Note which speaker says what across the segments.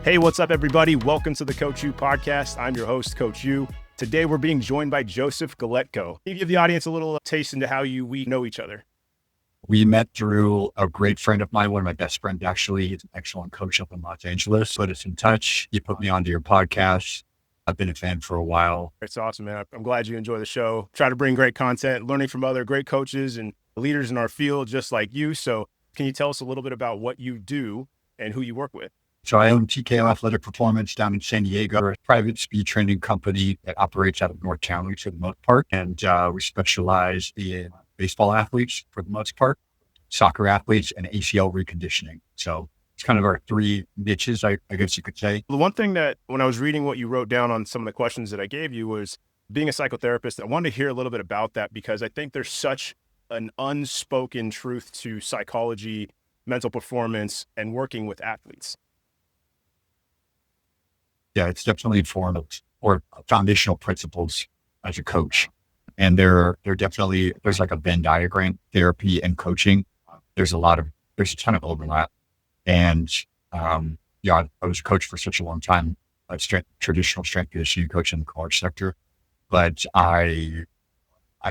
Speaker 1: Hey, what's up, everybody? Welcome to the Coach U podcast. I'm your host, Coach U. Today, we're being joined by Joseph Geletko. Can you give the audience a little taste into how we know each other?
Speaker 2: We met through a great friend of mine, one of my best friends, actually. He's an excellent coach up in Los Angeles. Put us in touch. You put me onto your podcast. I've been a fan for a while.
Speaker 1: It's awesome, man. I'm glad you enjoy the show. Try to bring great content, learning from other great coaches and leaders in our field, just like you. So can you tell us a little bit about what you do and who you work with?
Speaker 2: So I own TKO Athletic Performance down in San Diego. We're a private speed training company that operates out of North County for the most part. And we specialize in baseball athletes for the most part, soccer athletes, and ACL reconditioning. So it's kind of our three niches, I guess you could say.
Speaker 1: The one thing that when I was reading what you wrote down on some of the questions that I gave you was being a psychotherapist. I wanted to hear a little bit about that because I think there's such an unspoken truth to psychology, mental performance, and working with athletes.
Speaker 2: Yeah, it's definitely a form of or foundational principles as a coach. And there's like a Venn diagram, therapy and coaching. There's a ton of overlap. And I was a coach for such a long time, traditional strength conditioning coach in the college sector. But I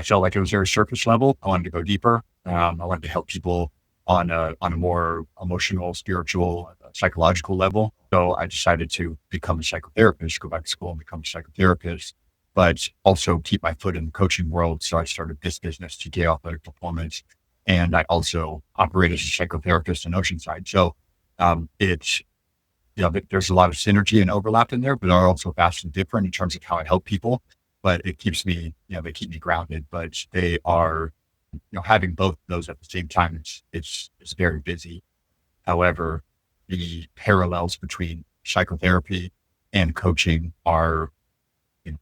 Speaker 2: felt like it was very surface level. I wanted to go deeper. I wanted to help people on a more emotional, spiritual, psychological level. So I decided to become a psychotherapist, go back to school and become a psychotherapist, but also keep my foot in the coaching world. So I started this business, TKO Athletic Performance, and I also operate as a psychotherapist in Oceanside. So there's a lot of synergy and overlap in there, but are also vastly different in terms of how I help people. But it keeps me, they keep me grounded, but they are, having both of those at the same time, it's very busy. However, the parallels between psychotherapy and coaching are,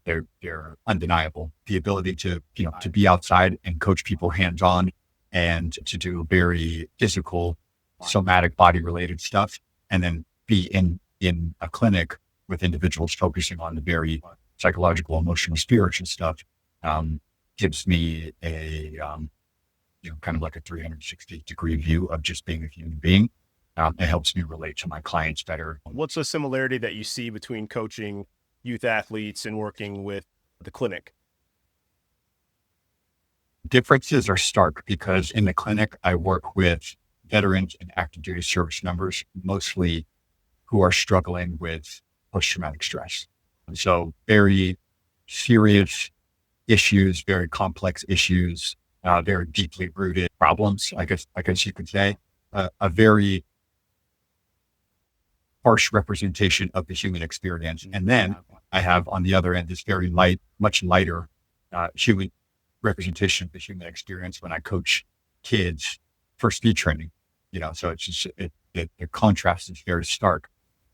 Speaker 2: they're undeniable. The ability to be outside and coach people hands-on and to do very physical, somatic, body-related stuff, and then be in a clinic with individuals focusing on the very psychological, emotional, spiritual stuff, gives me a kind of like a 360-degree view of just being a human being. It helps me relate to my clients better.
Speaker 1: What's a similarity that you see between coaching youth athletes and working with the clinic?
Speaker 2: Differences are stark because in the clinic, I work with veterans and active duty service members, mostly who are struggling with post-traumatic stress. So very serious issues, very complex issues, very deeply rooted problems, I guess you could say. A very harsh representation of the human experience. And then I have on the other end this very light, much lighter human representation of the human experience when I coach kids for speed training. So it's just the contrast is very stark.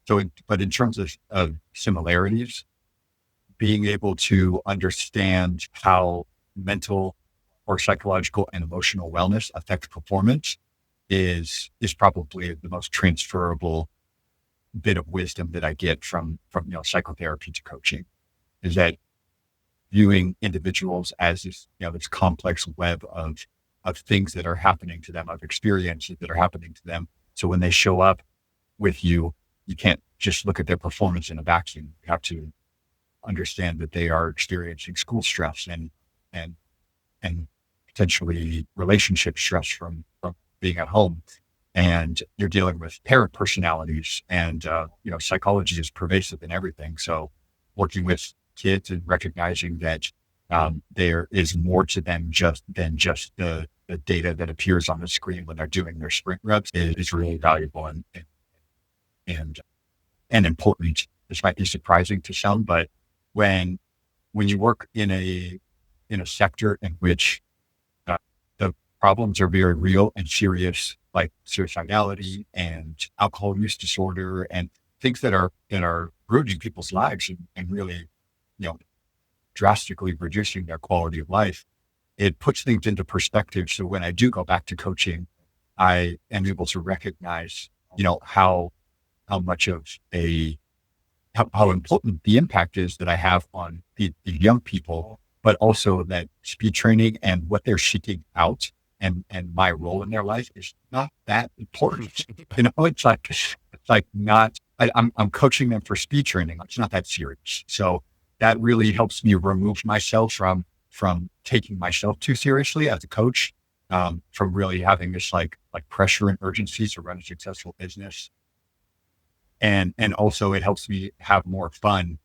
Speaker 2: But in terms of similarities, being able to understand how mental or psychological and emotional wellness affects performance is probably the most transferable bit of wisdom that I get from psychotherapy to coaching, is that viewing individuals as this complex web of things that are happening to them, of experiences that are happening to them. So when they show up with you, you can't just look at their performance in a vacuum. You have to understand that they are experiencing school stress and potentially relationship stress from being at home. And you're dealing with parent personalities, and psychology is pervasive in everything. So working with kids and recognizing that there is more to them than just the data that appears on the screen when they're doing their sprint reps is really valuable and important. This might be surprising to some, but when you work in a sector in which the problems are very real and serious, like suicidality and alcohol use disorder and things that are ruining people's lives and really, drastically reducing their quality of life, it puts things into perspective. So when I do go back to coaching, I am able to recognize, how much of how important the impact is that I have on the young people, but also that speed training and what they're seeking out and my role in their life is not that important. It's like not I'm coaching them for speed training. It's not that serious. So that really helps me remove myself from taking myself too seriously as a coach, from really having this like pressure and urgency to run a successful business. And also it helps me have more fun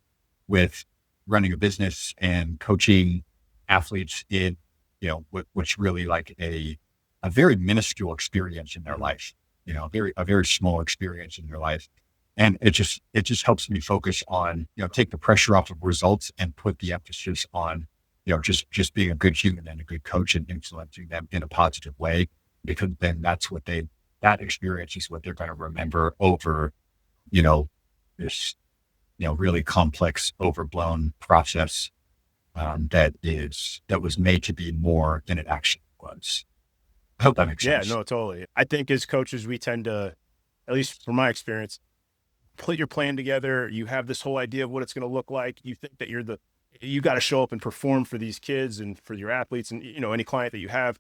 Speaker 2: with running a business and coaching athletes in, what's really like a very minuscule experience in their life, a very small experience in their life. And it just helps me focus on, take the pressure off of results and put the emphasis on, just being a good human and a good coach and influencing them in a positive way, because then that experience is what they're going to remember over, you know, this, really complex, overblown process, that was made to be more than it actually was. I hope that makes
Speaker 1: Yeah,
Speaker 2: sense.
Speaker 1: no, totally. I think as coaches, we tend to, at least from my experience, put your plan together. You have this whole idea of what it's going to look like. You think that you got to show up and perform for these kids and for your athletes and, any client that you have.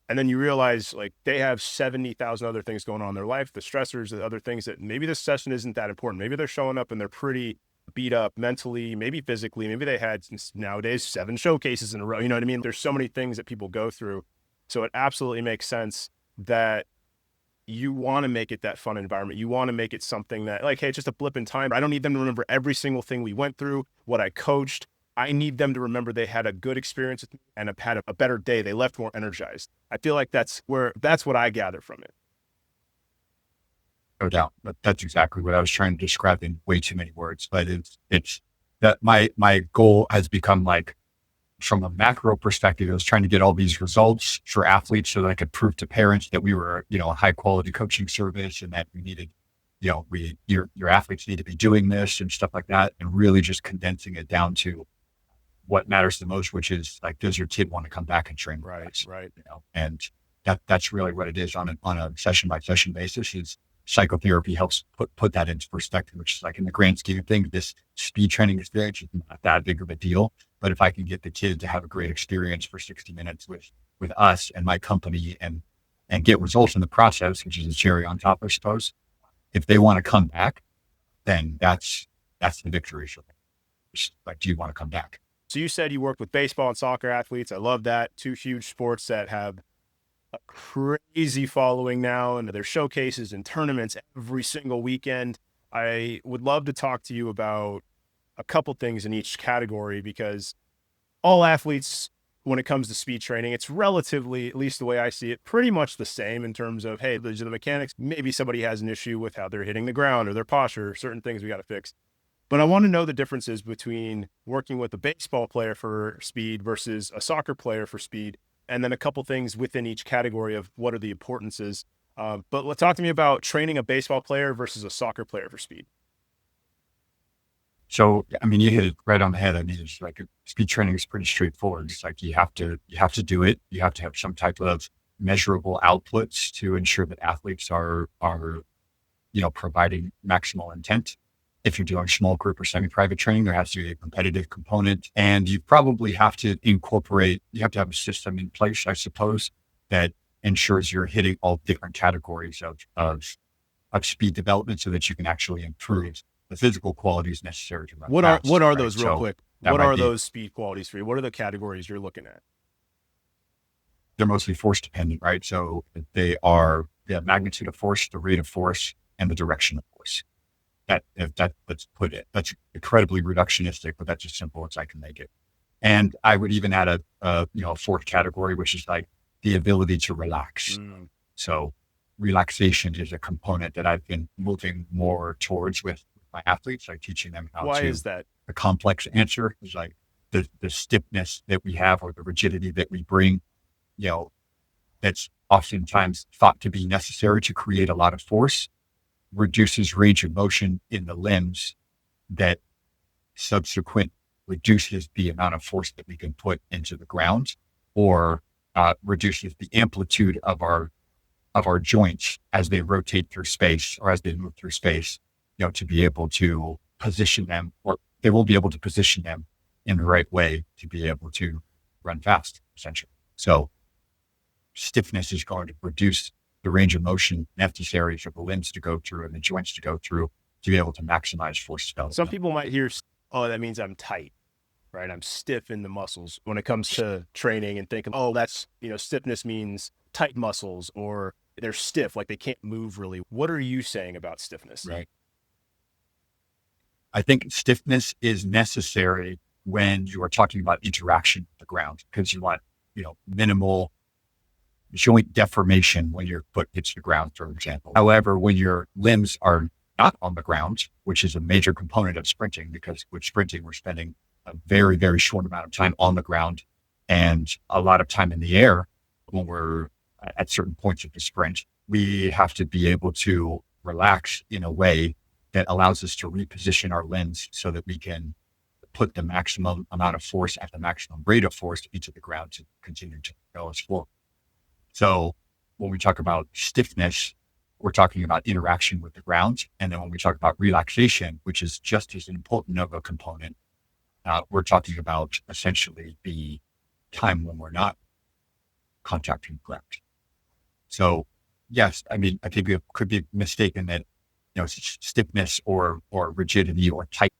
Speaker 1: And then you realize like they have 70,000 other things going on in their life, the stressors, the other things that maybe this session isn't that important. Maybe they're showing up and they're pretty beat up mentally, maybe physically, maybe they had nowadays 7 showcases in a row. You know what I mean? There's so many things that people go through. So it absolutely makes sense that you want to make it that fun environment. You want to make it something that like, hey, it's just a blip in time. I don't need them to remember every single thing we went through, what I coached. I need them to remember they had a good experience with me and have had a better day. They left more energized. I feel like that's what I gather from it.
Speaker 2: No doubt. But that's exactly what I was trying to describe in way too many words. But it's that my goal has become like, from a macro perspective, I was trying to get all these results for athletes so that I could prove to parents that we were, a high quality coaching service, and that we needed, your athletes need to be doing this and stuff like that. And really just condensing it down to what matters the most, which is like, does your kid want to come back and train with
Speaker 1: Right,
Speaker 2: us?
Speaker 1: right.
Speaker 2: And that's really what it is on a session by session basis. Is psychotherapy helps put that into perspective, which is like, in the grand scheme of things, this speed training experience is not that big of a deal. But if I can get the kid to have a great experience for 60 minutes with us and my company, and get results in the process, which is a cherry on top, I suppose, if they want to come back, then that's the victory. So, like, do you want to come back?
Speaker 1: So you said you worked with baseball and soccer athletes. I love that. 2 huge sports that have a crazy following now, and there's showcases and tournaments every single weekend. I would love to talk to you about a couple things in each category, because all athletes, when it comes to speed training, it's relatively, at least the way I see it, pretty much the same in terms of, hey, these are the mechanics. Maybe somebody has an issue with how they're hitting the ground or their posture, certain things we got to fix. But I want to know the differences between working with a baseball player for speed versus a soccer player for speed, and then a couple things within each category of what are the importances. But let's talk to me about training a baseball player versus a soccer player for speed.
Speaker 2: So, I mean, you hit it right on the head. I mean, it's like, speed training is pretty straightforward. It's like, you have to do it. You have to have some type of measurable outputs to ensure that athletes are, providing maximal intent. If you're doing small group or semi-private training, there has to be a competitive component, and you probably have to you have to have a system in place, I suppose, that ensures you're hitting all different categories of speed development, so that you can actually improve the physical qualities necessary to run
Speaker 1: What
Speaker 2: fast,
Speaker 1: are
Speaker 2: right?
Speaker 1: those real
Speaker 2: So
Speaker 1: quick?
Speaker 2: that
Speaker 1: What
Speaker 2: might
Speaker 1: are
Speaker 2: be,
Speaker 1: those speed qualities for you? What are the categories you're looking at?
Speaker 2: they're mostly force dependent, right? So they are the magnitude of force, the rate of force, and the direction of force. Let's put it, that's incredibly reductionistic, but that's as simple as I can make it. And I would even add a fourth category, which is like the ability to relax.
Speaker 1: Mm.
Speaker 2: So relaxation is a component that I've been moving more towards with my athletes, like teaching them how
Speaker 1: Why
Speaker 2: to,
Speaker 1: is that?
Speaker 2: the complex answer is like the stiffness that we have, or the rigidity that we bring, you know, that's oftentimes thought to be necessary to create a lot of force, reduces range of motion in the limbs, that subsequent reduces the amount of force that we can put into the ground, or reduces the amplitude of our joints as they rotate through space, or as they move through space, to be able to position them, or they will be able to position them in the right way to be able to run fast, essentially. So stiffness is going to reduce the range of motion necessary for the limbs to go through and the joints to go through, to be able to maximize force development.
Speaker 1: Some people might hear, oh, that means I'm tight, right? I'm stiff in the muscles when it comes to training, and think, oh, that's, stiffness means tight muscles, or they're stiff, like they can't move really. What are you saying about stiffness?
Speaker 2: Right. I think stiffness is necessary when you are talking about interaction with the ground, because you want, minimal joint deformation when your foot hits the ground, for example. However, when your limbs are not on the ground, which is a major component of sprinting, because with sprinting, we're spending a very, very short amount of time on the ground and a lot of time in the air when we're at certain points of the sprint. We have to be able to relax in a way that allows us to reposition our limbs so that we can put the maximum amount of force at the maximum rate of force into the ground to continue to propel us forward. So when we talk about stiffness, we're talking about interaction with the ground. And then when we talk about relaxation, which is just as important of a component, we're talking about essentially the time when we're not contacting the ground. So yes, I mean, I think it could be mistaken that, stiffness or rigidity or tight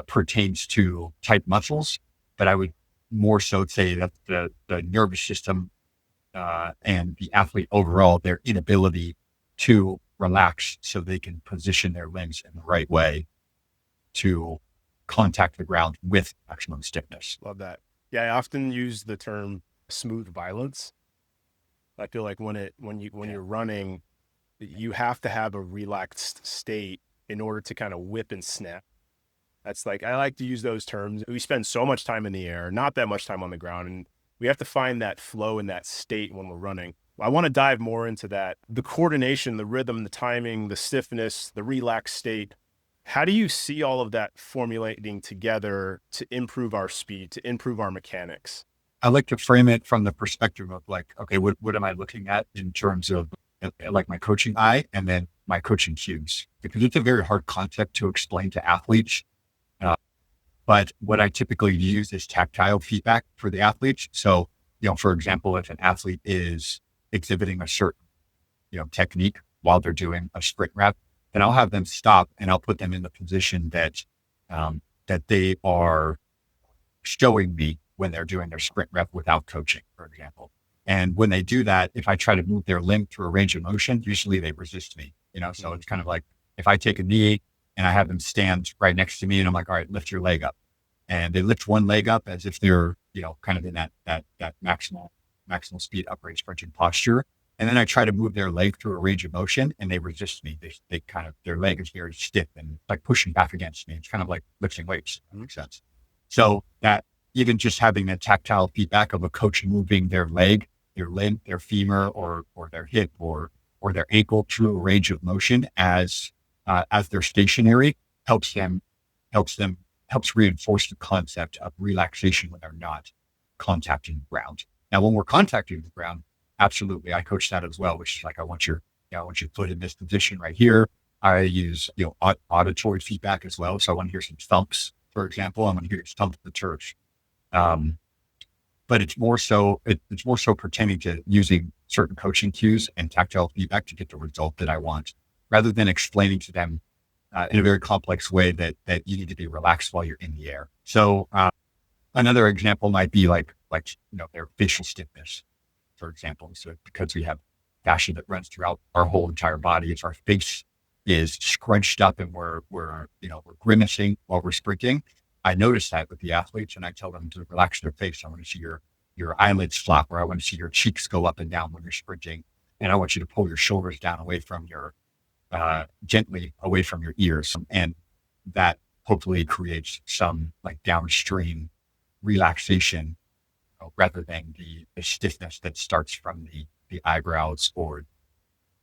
Speaker 2: pertains to tight muscles, but I would more so say that the nervous system and the athlete overall, their inability to relax so they can position their limbs in the right way to contact the ground with maximum stiffness.
Speaker 1: Love that. Yeah, I often use the term smooth violence. I feel like when you're running, you have to have a relaxed state in order to kind of whip and snap. That's like, I like to use those terms. We spend so much time in the air, not that much time on the ground, and we have to find that flow in that state when we're running. I want to dive more into that. The coordination, the rhythm, the timing, the stiffness, the relaxed state. How do you see all of that formulating together to improve our speed, to improve our mechanics?
Speaker 2: I like to frame it from the perspective of like, okay, what am I looking at in terms of like my coaching eye and then my coaching cues? Because it's a very hard concept to explain to athletes. But what I typically use is tactile feedback for the athletes. So, for example, if an athlete is exhibiting a certain, technique while they're doing a sprint rep, then I'll have them stop and I'll put them in the position that they are showing me when they're doing their sprint rep without coaching, for example. And when they do that, if I try to move their limb through a range of motion, usually they resist me, so it's kind of like if I take a knee and I have them stand right next to me and I'm like, all right, lift your leg up. And they lift one leg up as if they're, kind of in that maximal speed upright sprinting posture. And then I try to move their leg through a range of motion and they resist me. They kind of, their leg is very stiff and like pushing back against me. It's kind of like lifting weights. That makes sense. So that even just having that tactile feedback of a coach moving their leg, their limb, their femur, or their hip, or their ankle through a range of motion as they're stationary helps reinforce the concept of relaxation when they're not contacting the ground. Now, when we're contacting the ground, absolutely, I coach that as well, which is like, I want your foot in this position right here. I use, auditory feedback as well. So I want to hear some thumps, for example. I want to hear you thump the turf. But it's more so pertaining to using certain coaching cues and tactile feedback to get the result that I want, rather than explaining to them in a very complex way that you need to be relaxed while you're in the air. So another example might be like their facial stiffness, for example. So because we have fascia that runs throughout our whole entire body, if our face is scrunched up and we're grimacing while we're sprinting, I notice that with the athletes and I tell them to relax their face. I want to see your eyelids flop, or I want to see your cheeks go up and down when you're sprinting. And I want you to pull your shoulders down away from gently away from your ears. And that hopefully creates some like downstream relaxation rather than the stiffness that starts from the eyebrows or,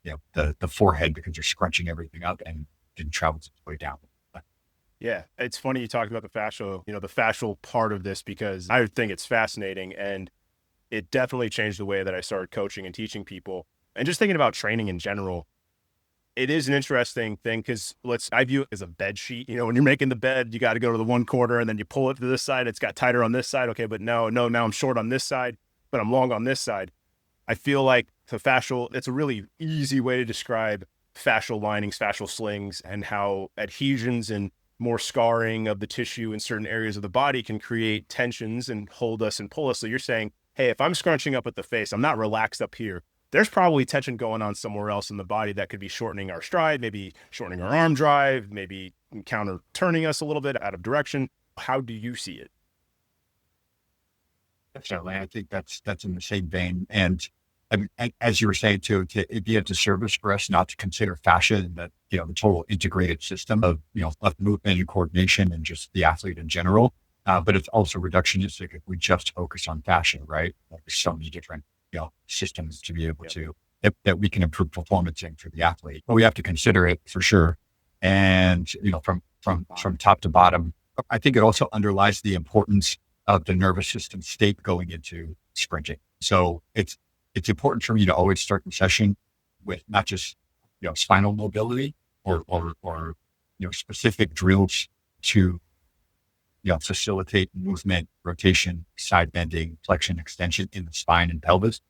Speaker 2: the forehead, because you're scrunching everything up and then travels its way down.
Speaker 1: Yeah, it's funny you talked about the fascial part of this, because I think it's fascinating, and it definitely changed the way that I started coaching and teaching people. And just thinking about training in general, it is an interesting thing, because I view it as a bed sheet. When you're making the bed, you got to go to the one corner and then you pull it to this side. It's got tighter on this side. Okay, but no, now I'm short on this side, but I'm long on this side. I feel like the fascial, it's a really easy way to describe fascial linings, fascial slings, and how adhesions and more scarring of the tissue in certain areas of the body can create tensions and hold us and pull us. So you're saying, hey, if I'm scrunching up at the face, I'm not relaxed up here. There's probably tension going on somewhere else in the body that could be shortening our stride, maybe shortening our arm drive, maybe counter turning us a little bit out of direction. How do you see it?
Speaker 2: Definitely. I think that's in the same vein. And I mean, as you were saying too, it'd be a disservice for us not to consider fascia and the total integrated system of, of movement and coordination and just the athlete in general. But it's also reductionistic if we just focus on fascia, right? Like there's so many different, systems to be able to, that we can improve performance in for the athlete. But we have to consider it for sure. And, from top to bottom, I think it also underlies the importance of the nervous system state going into sprinting. So it's important for me to always start the session with not just, spinal mobility or specific drills to, facilitate movement, rotation, side bending, flexion, extension in the spine and pelvis,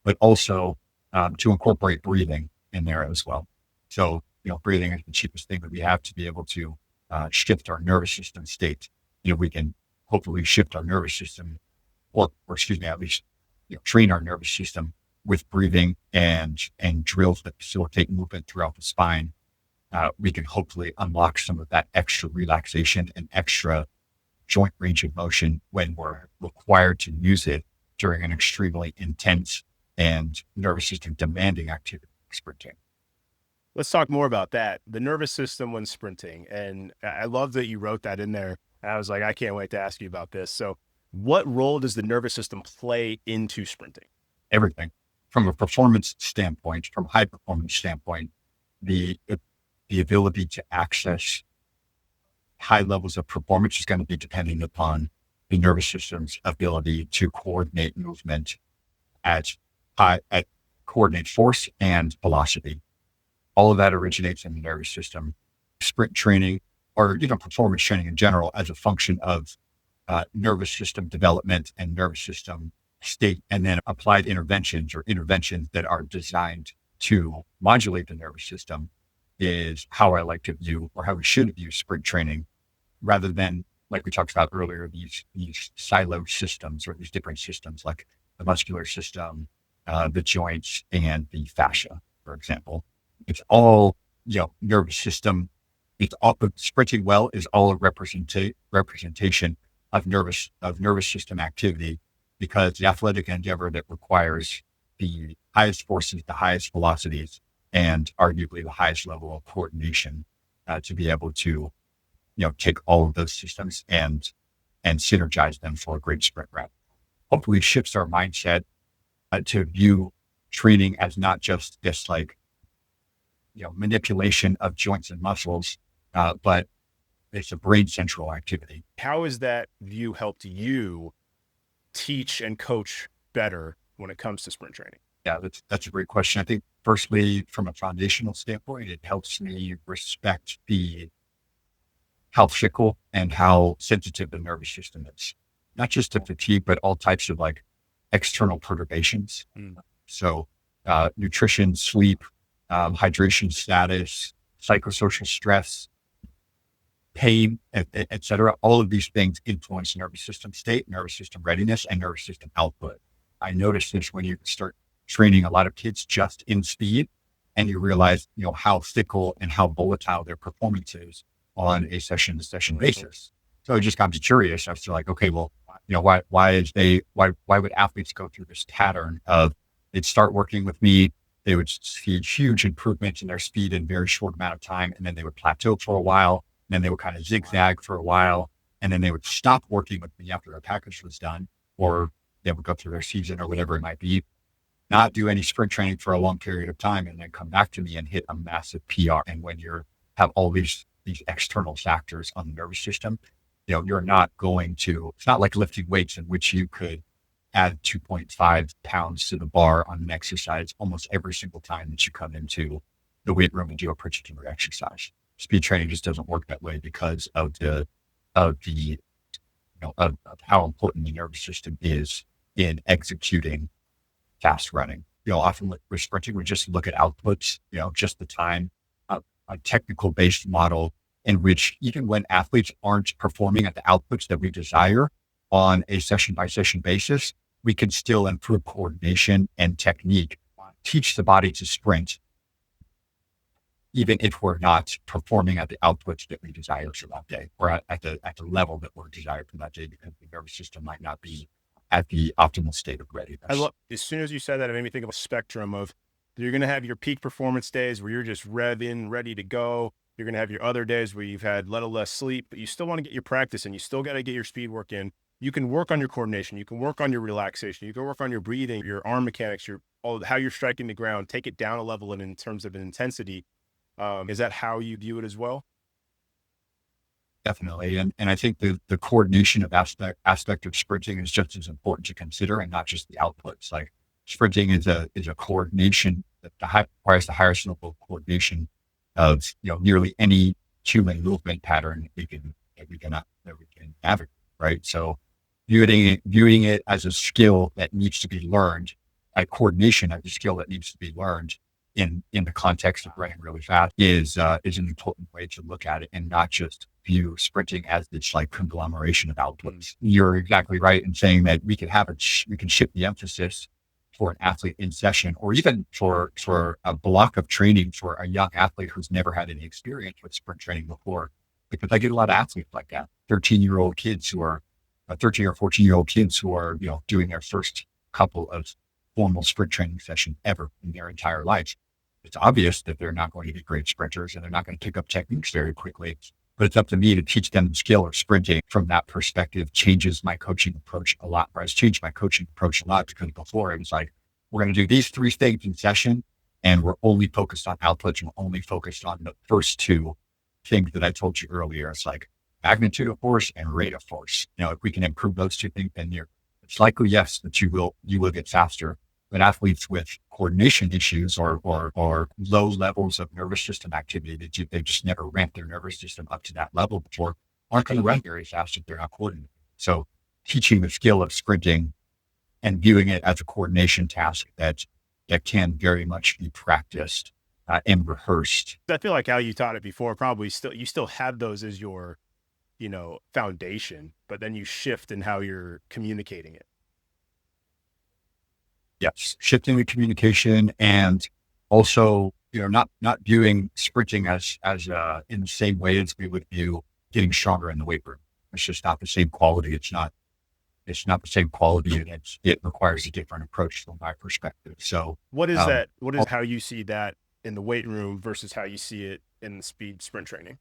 Speaker 2: but also to incorporate breathing in there as well. So, breathing is the cheapest thing that we have to be able to shift our nervous system state. We can hopefully shift our nervous system or excuse me, at least, train our nervous system with breathing and drills that facilitate movement throughout the spine. We can hopefully unlock some of that extra relaxation and extra joint range of motion when we're required to use it during an extremely intense and nervous system demanding activity, sprinting.
Speaker 1: Let's talk more about that. The nervous system when sprinting. And I love that you wrote that in there. I was like, I can't wait to ask you about this. So what role does the nervous system play into sprinting?
Speaker 2: Everything from a performance standpoint, from high performance standpoint, the ability to access high levels of performance is going to be dependent upon the nervous system's ability to coordinate movement at coordinate force and velocity. All of that originates in the nervous system. Sprint training or performance training in general as a function of nervous system development and nervous system state, and then applied interventions or interventions that are designed to modulate the nervous system is how I like to view, or how we should view, sprint training, rather than, like we talked about earlier, these siloed systems or these different systems like the muscular system, the joints, and the fascia, for example. It's all, nervous system. It's all, sprinting well is all a representation of nervous system activity, because the athletic endeavor that requires the highest forces, the highest velocities, and arguably the highest level of coordination to be able to, take all of those systems and synergize them for a great sprint route. Hopefully shifts our mindset to view training as not just this manipulation of joints and muscles, but it's a brain central activity.
Speaker 1: How has that view helped you teach and coach better when it comes to sprint training?
Speaker 2: Yeah, that's a great question. I think firstly, from a foundational standpoint, it helps me respect how fickle and how sensitive the nervous system is, not just to fatigue, but all types of external perturbations. So nutrition, sleep, hydration status, psychosocial stress, pain, et cetera. All of these things influence nervous system state, nervous system readiness, and nervous system output. I noticed this when you start training a lot of kids just in speed, and you realize, how fickle and how volatile their performance is on a session to session basis. So I just got curious. I was like, okay, well, why would athletes go through this pattern of, they'd start working with me, they would see huge improvements in their speed in a very short amount of time, and then they would plateau for a while, and then they would kind of zigzag for a while, and then they would stop working with me after a package was done, or they would go through their season or whatever it might be, not do any sprint training for a long period of time, and then come back to me and hit a massive PR. And when you have all these external factors on the nervous system, you're not going to, it's not like lifting weights in which you could add 2.5 pounds to the bar on an exercise almost every single time that you come into the weight room and do a particular exercise. Speed training just doesn't work that way because of of how important the nervous system is in executing fast running. often with sprinting, we just look at outputs, just the time, a technical based model in which even when athletes aren't performing at the outputs that we desire on a session by session basis, we can still improve coordination and technique, teach the body to sprint, even if we're not performing at the outputs that we desire for that day, or at the level that we're desired for that day, because the nervous system might not be at the optimal state of
Speaker 1: I
Speaker 2: readiness.
Speaker 1: love, as soon as you said that, it made me think of a spectrum of, you're going to have your peak performance days where you're just revving, ready to go. You're going to have your other days where you've had a little less sleep, but you still want to get your practice in. You still got to get your speed work in. You can work on your coordination. You can work on your relaxation. You can work on your breathing, your arm mechanics, how you're striking the ground, take it down a level in terms of intensity. Is that how you view it as well?
Speaker 2: Definitely. And I think the coordination of aspect of sprinting is just as important to consider, and not just the outputs. Like sprinting is a coordination that requires the highest level of coordination of, nearly any human movement pattern that we can navigate, right? So viewing it as a skill that needs to be learned, coordination as a skill that needs to be learned in the context of running really fast is an important way to look at it, and not just view sprinting as this like conglomeration of outputs. You're exactly right in saying that we can shift the emphasis for an athlete in session, or even for a block of training for a young athlete who's never had any experience with sprint training before. Because I get a lot of athletes like that, 13-year-old kids who are 13 or 14-year-old kids who are, doing their first couple of formal sprint training sessions ever in their entire life. It's obvious that they're not going to be great sprinters, and they're not going to pick up techniques very quickly. But it's up to me to teach them the skill of sprinting. From that perspective, changes my coaching approach a lot. Or has changed my coaching approach a lot, because before it was like, we're going to do these three things in session, and we're only focused on outputs, and we're only focused on the first two things that I told you earlier. It's like magnitude of force and rate of force. If we can improve those two things, then it's likely, yes, that you will get faster. But athletes with coordination issues or low levels of nervous system activity, that they've just never ramped their nervous system up to that level before, aren't going to run very fast if they're not coordinated. So teaching the skill of sprinting and viewing it as a coordination task that can very much be practiced and rehearsed.
Speaker 1: I feel like how you taught it before, probably you still have those as your, foundation, but then you shift in how you're communicating it.
Speaker 2: Yes, shifting the communication, and also, not viewing sprinting as in the same way as we would view getting stronger in the weight room. It's just not the same quality. It's not the same quality, and it requires a different approach from my perspective. So
Speaker 1: what is that? What is how you see that in the weight room versus how you see it in the speed sprint training?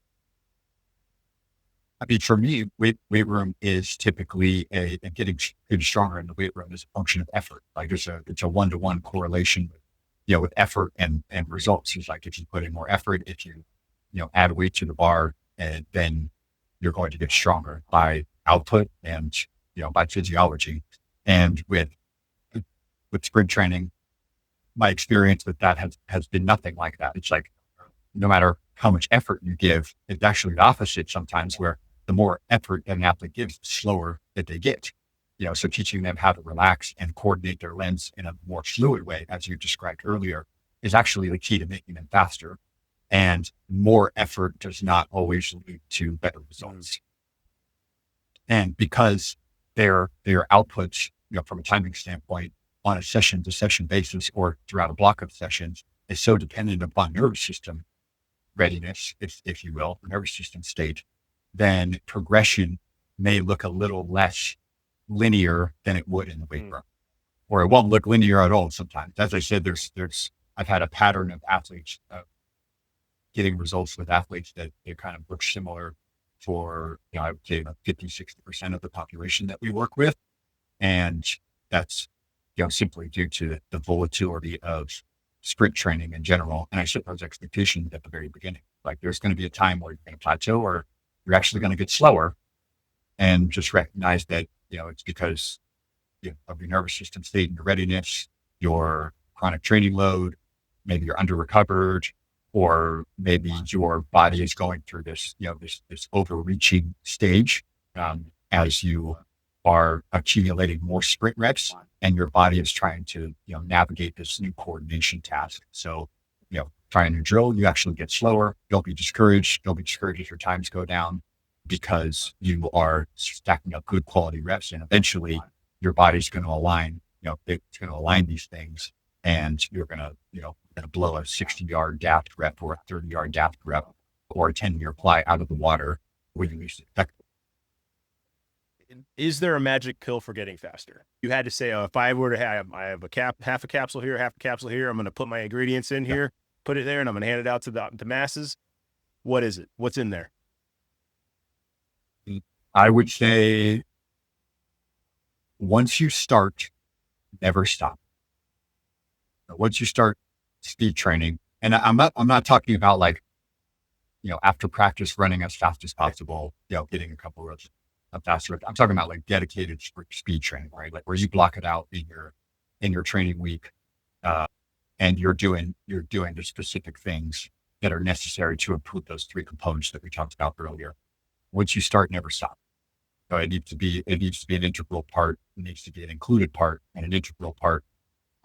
Speaker 2: I mean, for me, weight room is typically and getting stronger in the weight room is a function of effort. Like it's a one-to-one correlation with effort and results. It's like, if you put in more effort, if you add weight to the bar, and then you're going to get stronger by output and by physiology. And with sprint training, my experience with that has been nothing like that. It's like, no matter how much effort you give, it's actually the opposite sometimes, where the more effort an athlete gives, the slower that they get. So teaching them how to relax and coordinate their lens in a more fluid way, as you described earlier, is actually the key to making them faster. And more effort does not always lead to better results. And because their outputs, from a timing standpoint, on a session to session basis or throughout a block of sessions, is so dependent upon nervous system readiness, if you will, nervous system state, then progression may look a little less linear than it would in the weight room, or it won't look linear at all sometimes. As I said, I've had a pattern of athletes getting results with athletes that they kind of look similar for, I would say, 50-60% of the population that we work with. And that's, simply due to the volatility of sprint training in general. And I set those expectations at the very beginning. Like, there's going to be a time where you're going to plateau, or you're actually going to get slower, and just recognize that, it's because of your nervous system state and your readiness, your chronic training load, maybe you're under recovered, or maybe your body is going through this overreaching stage, as you are accumulating more sprint reps, and your body is trying to, navigate this new coordination task. So, trying to drill, you actually get slower. Don't be discouraged. Don't be discouraged if your times go down, because you are stacking up good quality reps, and eventually your body's going to align, it's going to align these things, and you're going to, blow a 60-yard daft rep or a 30-yard daft rep or a 10-year ply out of the water when you least expect it.
Speaker 1: Is there a magic pill for getting faster? You had to say, if I were to have, I have half a capsule here, half a capsule here, I'm going to put my ingredients in here, put it there, and I'm going to hand it out to the masses. What is it? What's in there?
Speaker 2: I would say once you start, never stop. Once you start speed training, and I'm not talking about like, after practice running as fast as possible, getting a couple of reps faster. I'm talking about like dedicated speed training, right? Like where you block it out in your training week, and you're doing the specific things that are necessary to improve those three components that we talked about earlier. Once you start, never stop. So it needs to be an integral part. It needs to be an included part and an integral part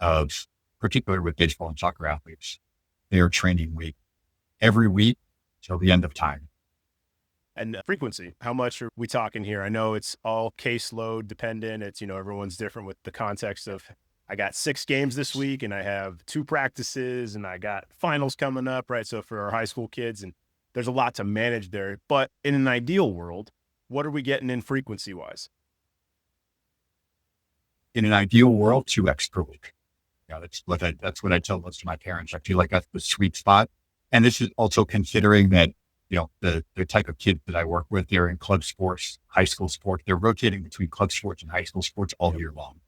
Speaker 2: of, particularly with baseball and soccer athletes, their training week, every week till the end of time.
Speaker 1: And frequency, how much are we talking here? I know it's all caseload dependent. It's, everyone's different with the context of, I got 6 games this week and I have 2 practices and I got finals coming up, right? So for our high school kids, and there's a lot to manage there. But in an ideal world, what are we getting in frequency wise?
Speaker 2: In an ideal world, 2x per week. That's what I tell most of my parents. I feel like that's the sweet spot. And this is also considering that, the type of kids that I work with, they're in club sports, high school sports, they're rotating between club sports and high school sports all year long.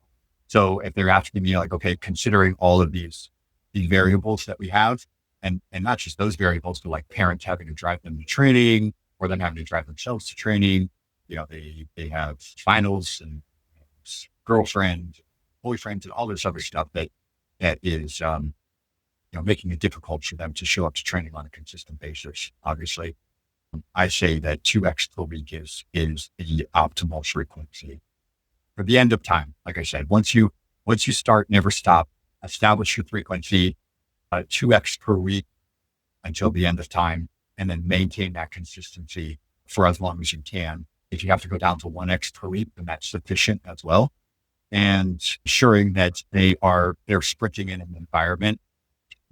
Speaker 2: So if they're asking me like, okay, considering all of these variables that we have, and not just those variables, but like parents having to drive them to training or them having to drive themselves to training, they have finals and girlfriends, boyfriends, and all this other stuff that is, making it difficult for them to show up to training on a consistent basis. Obviously, I say that 2x per week is the optimal frequency for the end of time. Like I said, once you start, never stop, establish your frequency, 2x per week until the end of time, and then maintain that consistency for as long as you can. If you have to go down to 1x per week, then that's sufficient as well. And ensuring that they're sprinting in an environment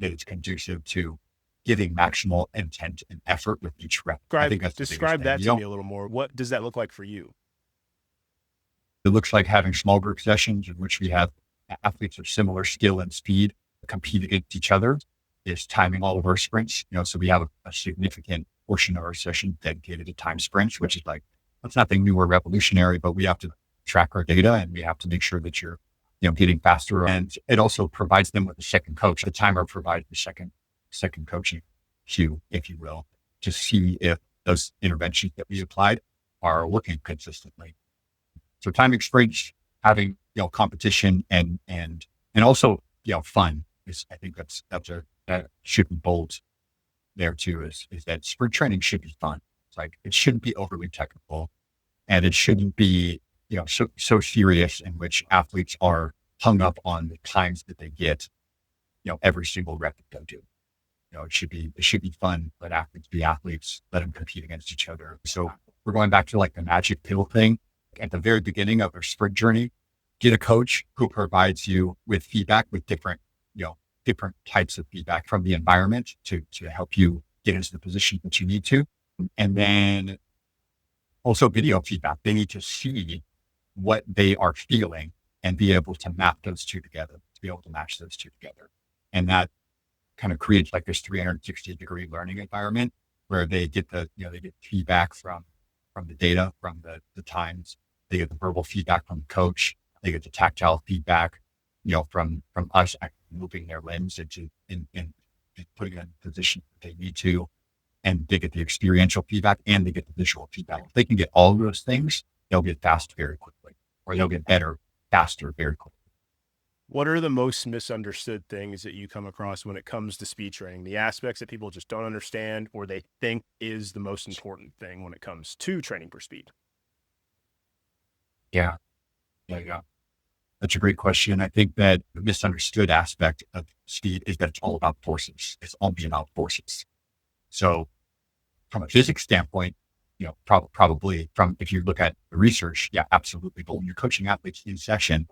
Speaker 2: that is conducive to giving maximal intent and effort with each rep. I think that's
Speaker 1: describe that to me a little more. What does that look like for you?
Speaker 2: It looks like having small group sessions in which we have athletes of similar skill and speed compete against each other. Is timing all of our sprints. So we have a significant portion of our session dedicated to time sprints, which is like, that's nothing new or revolutionary, but we have to track our data and we have to make sure that you're getting faster. And it also provides them with a second coach. The timer provides the second coaching cue, if you will, to see if those interventions that we applied are working consistently. So timing sprints, having, competition and also, fun is, I think that should be bold there too, is that sprint training should be fun. It's like, it shouldn't be overly technical and it shouldn't be, so serious, in which athletes are hung up on the times that they get, every single rep that they do. It should be fun. Let athletes be athletes, let them compete against each other. So we're going back to like the magic pill thing. At the very beginning of their sprint journey, get a coach who provides you with feedback, with different types of feedback from the environment to help you get into the position that you need to. And then also video feedback. They need to see what they are feeling and be able to map those two together, to be able to match those two together. And that kind of creates like this 360-degree learning environment where they get they get feedback from the data, from the times, they get the verbal feedback from the coach, they get the tactile feedback, from us moving their limbs into and putting them in a position that they need to, and they get the experiential feedback and they get the visual feedback. If they can get all of those things, they'll get fast very quickly, or they'll get better faster very quickly.
Speaker 1: What are the most misunderstood things that you come across when it comes to speed training? The aspects that people just don't understand or they think is the most important thing when it comes to training for speed?
Speaker 2: Yeah. Yeah, yeah. That's a great question. I think that the misunderstood aspect of speed is that it's all about forces. It's only about forces. So from a physics standpoint, probably from, if you look at the research, yeah, absolutely. But when you're coaching athletes in session,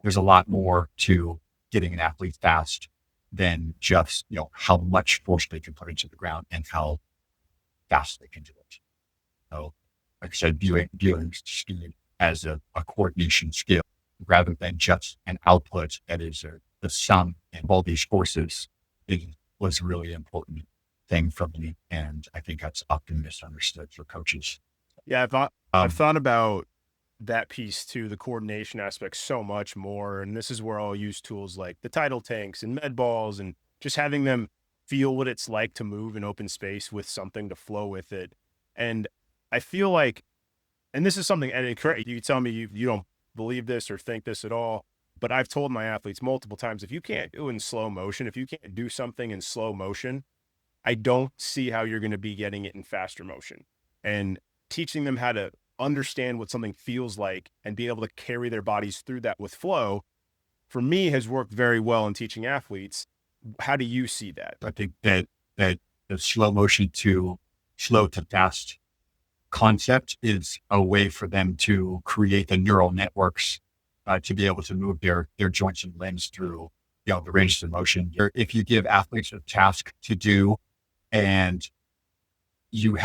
Speaker 2: there's a lot more to getting an athlete fast than just, how much force they can put into the ground and how fast they can do it. So, like I said, viewing speed as a coordination skill rather than just an output that is the sum of all these forces, it was a really important thing for me. And I think that's often misunderstood for coaches.
Speaker 1: Yeah, I've
Speaker 2: Um,
Speaker 1: thought about that piece too, the coordination aspect so much more. And this is where I'll use tools like the tidal tanks and med balls and just having them feel what it's like to move in open space with something to flow with it. And I feel like, and this is something, and correct, you tell me you don't believe this or think this at all, but I've told my athletes multiple times, if you can't do it in slow motion, if you can't do something in slow motion, I don't see how you're going to be getting it in faster motion. And teaching them how to understand what something feels like and be able to carry their bodies through that with flow, for me, has worked very well in teaching athletes. How do you see that?
Speaker 2: I think that the slow to fast concept is a way for them to create the neural networks to be able to move their joints and limbs through, the ranges of motion. If you give athletes a task to do and you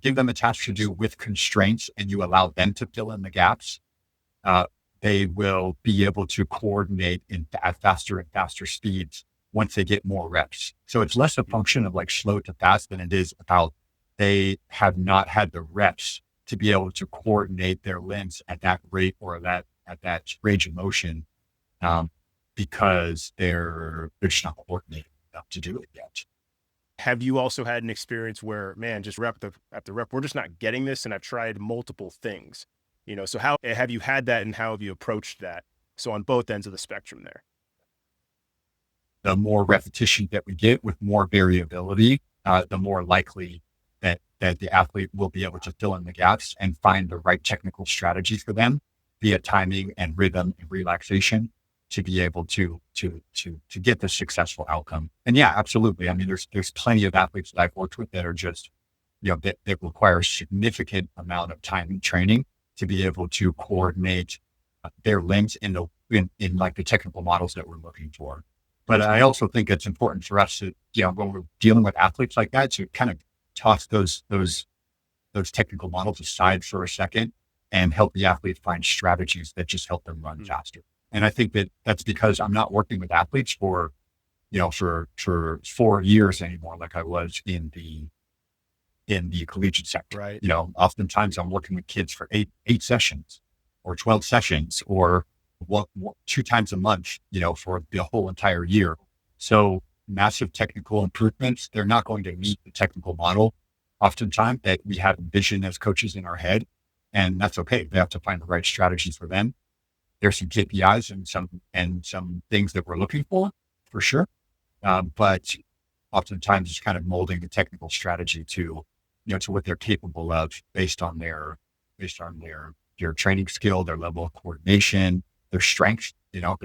Speaker 2: give them a task to do with constraints and you allow them to fill in the gaps, uh, they will be able to coordinate at faster and faster speeds once they get more reps. So it's less a function of like slow to fast than it is about they have not had the reps to be able to coordinate their limbs at that rate or at that range of motion, um, because they're just not coordinated enough to do it yet.
Speaker 1: Have you also had an experience where, man, just rep after rep, we're just not getting this, and I've tried multiple things, so how have you had that, and how have you approached that? So on both ends of the spectrum there.
Speaker 2: The more repetition that we get with more variability, the more likely that the athlete will be able to fill in the gaps and find the right technical strategies for them via timing and rhythm and relaxation to be able to get the successful outcome. And yeah, absolutely. I mean, there's plenty of athletes that I've worked with that are just, that require a significant amount of time and training to be able to coordinate their limbs in like the technical models that we're looking for. But I also think it's important for us to, when we're dealing with athletes like that, to kind of toss those technical models aside for a second and help the athlete find strategies that just help them run faster. And I think that that's because I'm not working with athletes for 4 years anymore, like I was in the collegiate sector.
Speaker 1: Right.
Speaker 2: Oftentimes I'm working with kids for eight sessions or 12 sessions or what 2 times a month, for the whole entire year. So massive technical improvements, they're not going to meet the technical model oftentimes that we have envisioned as coaches in our head. And that's okay. They have to find the right strategies for them. There's some KPIs and some things that we're looking for sure. But oftentimes it's kind of molding the technical strategy to what they're capable of based on their training skill, their level of coordination, their strength, how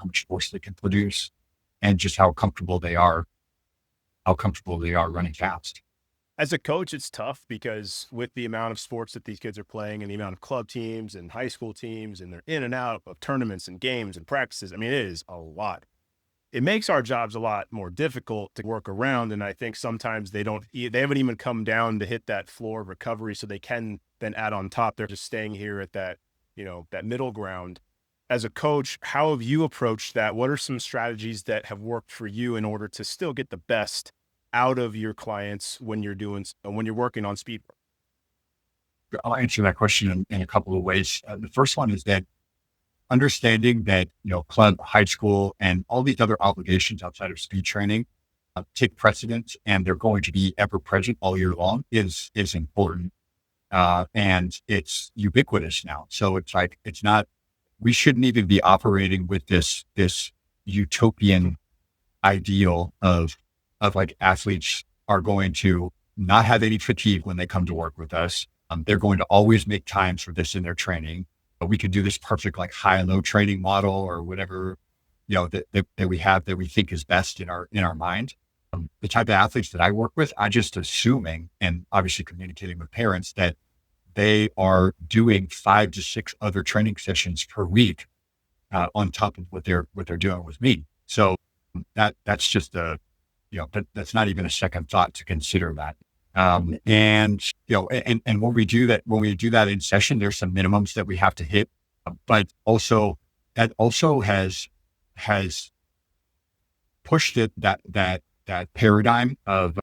Speaker 2: much force they can produce, and just how comfortable they are running fast.
Speaker 1: As a coach, it's tough because with the amount of sports that these kids are playing and the amount of club teams and high school teams, and they're in and out of tournaments and games and practices, I mean, it is a lot. It makes our jobs a lot more difficult to work around. And I think sometimes they haven't even come down to hit that floor of recovery. So they can then add on top. They're just staying here at that, that middle ground. As a coach, how have you approached that? What are some strategies that have worked for you in order to still get the best out of your clients when you're working on speed work?
Speaker 2: I'll answer that question in a couple of ways. The first one is that understanding that, club, high school, and all these other obligations outside of speed training take precedence, and they're going to be ever present all year long is important. And it's ubiquitous now. So it's like, we shouldn't even be operating with this utopian ideal of like athletes are going to not have any fatigue when they come to work with us. They're going to always make times for this in their training. we could do this perfect like high-low training model or whatever, that we have that we think is best in our mind. The type of athletes that I work with, I just assuming, and obviously communicating with parents, that they are doing 5 to 6 other training sessions per week on top of what they're doing with me. So that's just that's not even a second thought to consider that. And when we do that in session, there's some minimums that we have to hit, but also that also has pushed that paradigm of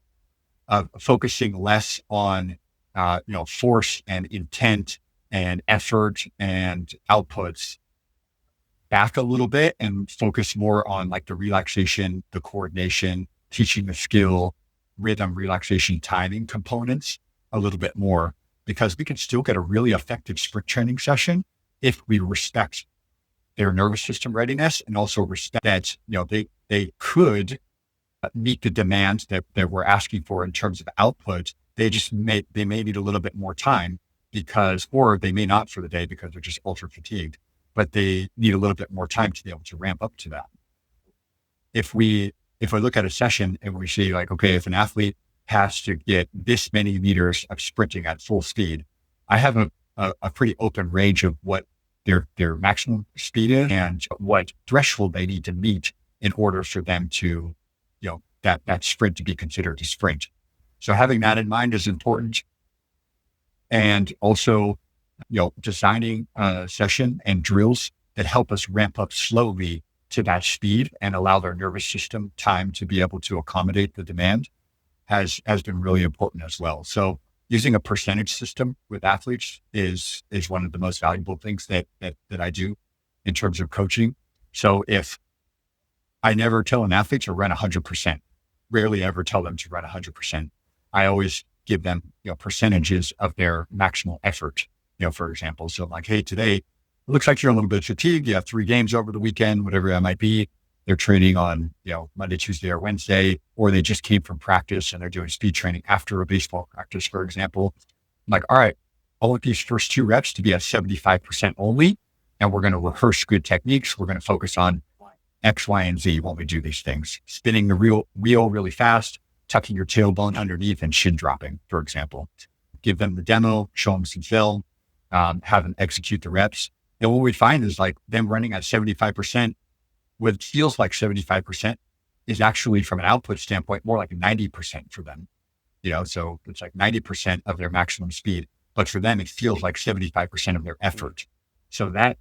Speaker 2: focusing less on force and intent and effort and outputs back a little bit and focus more on like the relaxation, the coordination, teaching the skill, rhythm, relaxation, timing components a little bit more, because we can still get a really effective sprint training session if we respect their nervous system readiness and also respect that, they could meet the demands that we're asking for in terms of output. They may need a little bit more time or they may not for the day because they're just ultra fatigued, but they need a little bit more time to be able to ramp up to that. If we look at a session and we see like, okay, if an athlete has to get this many meters of sprinting at full speed, I have a pretty open range of what their maximum speed is and what threshold they need to meet in order for them to, that sprint to be considered a sprint. So having that in mind is important. And also, designing a session and drills that help us ramp up slowly to that speed and allow their nervous system time to be able to accommodate the demand has been really important as well. So using a percentage system with athletes is one of the most valuable things that I do in terms of coaching. So if I never tell an athlete to run 100%, rarely ever tell them to run 100%. I always give them, percentages of their maximal effort, for example. So I'm like, hey, today, it looks like you're a little bit fatigued. You have 3 games over the weekend, whatever that might be. They're training on, Monday, Tuesday, or Wednesday, or they just came from practice and they're doing speed training after a baseball practice, for example. I'm like, all right, I want these first 2 reps to be at 75% only. And we're going to rehearse good techniques. We're going to focus on X, Y, and Z when we do these things. Spinning the wheel really fast, tucking your tailbone underneath and shin dropping, for example. Give them the demo, show them some film, have them execute the reps. And what we find is like them running at 75%, what feels like 75% is actually from an output standpoint, more like 90% for them. So it's like 90% of their maximum speed, but for them, it feels like 75% of their effort. So that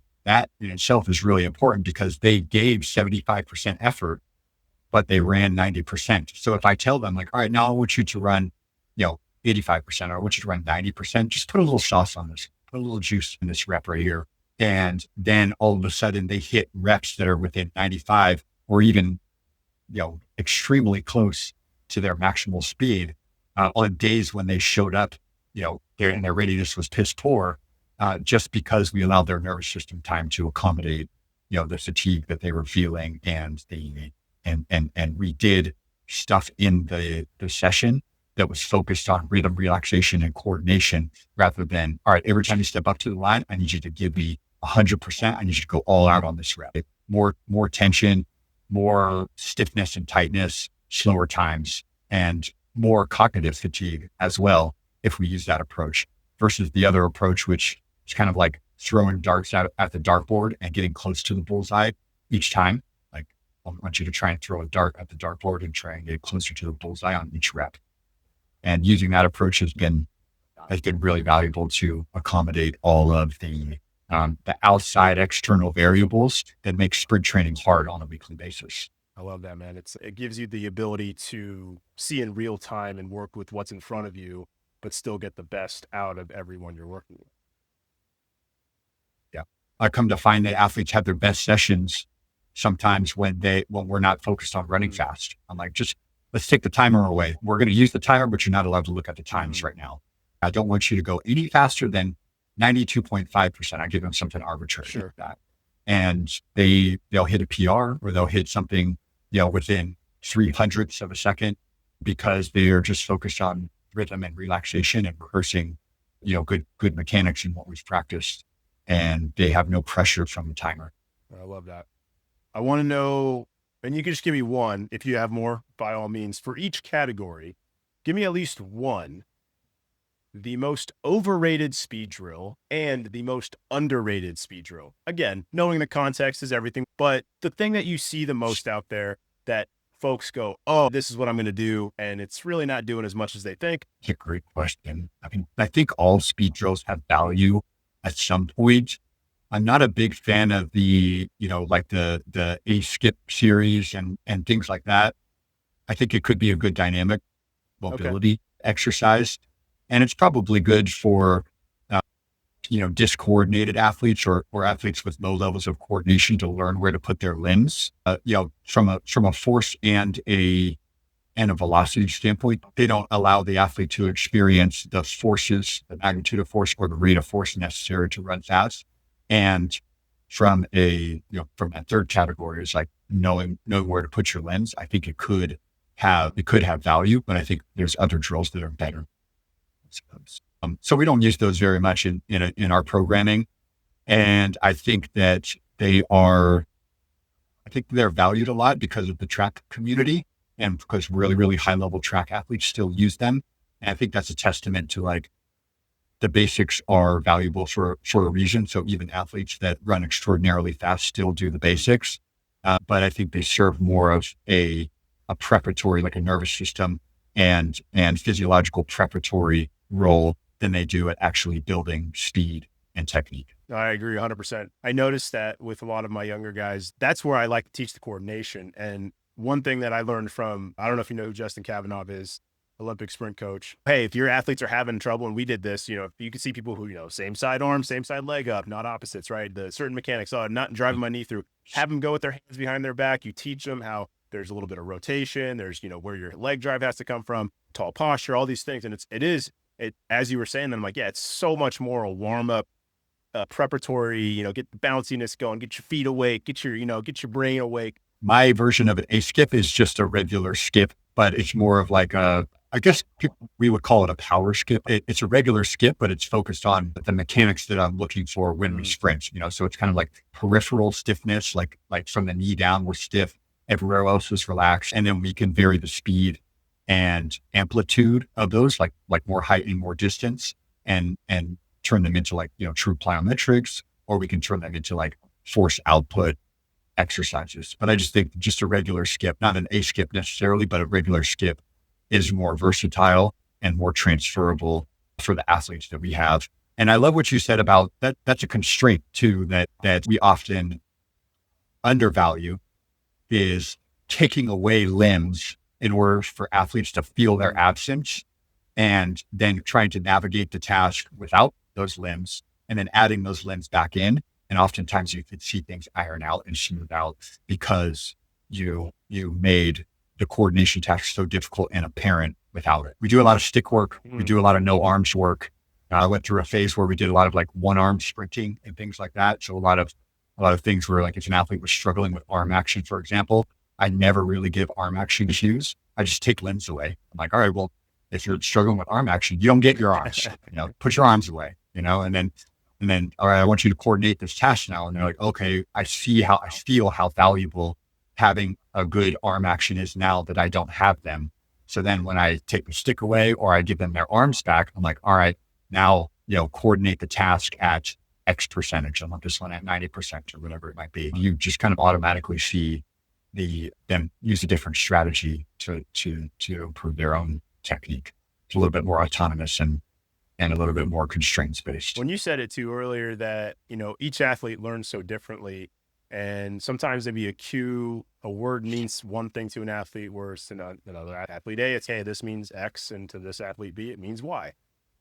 Speaker 2: in itself is really important because they gave 75% effort, but they ran 90%. So if I tell them like, all right, now I want you to run, 85%, or I want you to run 90%, just put a little sauce on this, put a little juice in this rep right here. And then all of a sudden they hit reps that are within 95 or even, extremely close to their maximal speed on days when they showed up, their readiness was piss poor, just because we allowed their nervous system time to accommodate, the fatigue that they were feeling and we did stuff in the session that was focused on rhythm, relaxation, and coordination rather than, all right, every time you step up to the line, I need you to give me 100%. I need you to go all out on this rep. More tension, more stiffness and tightness, slower times, and more cognitive fatigue as well if we use that approach versus the other approach, which is kind of like throwing darts out at the dartboard and getting close to the bullseye each time. Like I want you to try and throw a dart at the dartboard and try and get closer to the bullseye on each rep. And using that approach has been really valuable to accommodate all of the outside external variables that make sprint training hard on a weekly basis.
Speaker 1: I love that, man. It gives you the ability to see in real time and work with what's in front of you, but still get the best out of everyone you're working with.
Speaker 2: Yeah. I come to find that athletes have their best sessions sometimes when we're not focused on running fast. I'm like, just let's take the timer away. We're going to use the timer, but you're not allowed to look at the times right now. I don't want you to go any faster than 92.5%. I give them something arbitrary like that. And they'll hit a PR or they'll hit something, within 0.03 of a second because they are just focused on rhythm and relaxation and rehearsing, good mechanics in what we've practiced. and they have no pressure from the timer.
Speaker 1: I love that. I want to know, and you can just give me one if you have more, by all means, for each category. Give me at least one, the most overrated speed drill and the most underrated speed drill. Again, knowing the context is everything, but the thing that you see the most out there that folks go, oh, this is what I'm going to do, and it's really not doing as much as they think.
Speaker 2: It's a great question. I mean, I think all speed drills have value at some point. I'm not a big fan of the, like the A skip series and things like that. I think it could be a good dynamic mobility exercise. And it's probably good for, discoordinated athletes or athletes with low levels of coordination to learn where to put their limbs. From a force and a velocity standpoint, they don't allow the athlete to experience the forces, the magnitude of force or the rate of force necessary to run fast. And from that third category is like knowing where to put your limbs. I think it could have value, but I think there's other drills that are better. So we don't use those very much in our programming. And I think that they're valued a lot because of the track community and because really, really high level track athletes still use them. And I think that's a testament to like the basics are valuable for a reason. So even athletes that run extraordinarily fast still do the basics. But I think they serve more of a preparatory, like a nervous system and physiological preparatory role than they do at actually building speed and technique.
Speaker 1: I agree 100%. I noticed that with a lot of my younger guys, that's where I like to teach the coordination. And one thing that I learned from, I don't know if you know who Justin Kavanaugh is, Olympic sprint coach. Hey, if your athletes are having trouble, and we did this, you can see people who, same side arm, same side leg up, not opposites, right? The certain mechanics, not driving my knee through, have them go with their hands behind their back. You teach them how there's a little bit of rotation. There's, where your leg drive has to come from, tall posture, all these things. And it, as you were saying, I'm like, yeah, it's so much more a warm up, preparatory, get the bounciness going, get your feet awake, get your brain awake.
Speaker 2: My version of an A skip is just a regular skip, but it's more of like I guess we would call it a power skip. It's a regular skip, but it's focused on the mechanics that I'm looking for when we sprint, so it's kind of like peripheral stiffness, like from the knee down, we're stiff, everywhere else is relaxed. And then we can vary the speed and amplitude of those, like more height and more distance and turn them into like, true plyometrics, or we can turn them into like force output exercises. But I just think just a regular skip, not an A skip necessarily, but a regular skip is more versatile and more transferable for the athletes that we have. And I love what you said about that. That's a constraint too, that we often undervalue, is taking away limbs in order for athletes to feel their absence and then trying to navigate the task without those limbs and then adding those limbs back in. And oftentimes you could see things iron out and smooth out because you made the coordination task so difficult and apparent without it. We do a lot of stick work. We do a lot of no arms work. I went through a phase where we did a lot of like one arm sprinting and things like that. So a lot of things where like if an athlete was struggling with arm action, for example, I never really give arm action cues. I just take limbs away. I'm like, all right, well, if you're struggling with arm action, you don't get your arms, put your arms away, and then, all right, I want you to coordinate this task now. And they're like, okay, I feel how valuable having a good arm action is now that I don't have them. So then when I take the stick away or I give them their arms back, I'm like, all right, now, coordinate the task at X percentage. I want this one at 90% or whatever it might be. You just kind of automatically see them use a different strategy to improve their own technique. It's a little bit more autonomous and a little bit more constraints based.
Speaker 1: When you said it too earlier that, each athlete learns so differently, and sometimes maybe a word means one thing to an athlete, whereas to another athlete A, it's, hey, this means X, and to this athlete B, it means Y.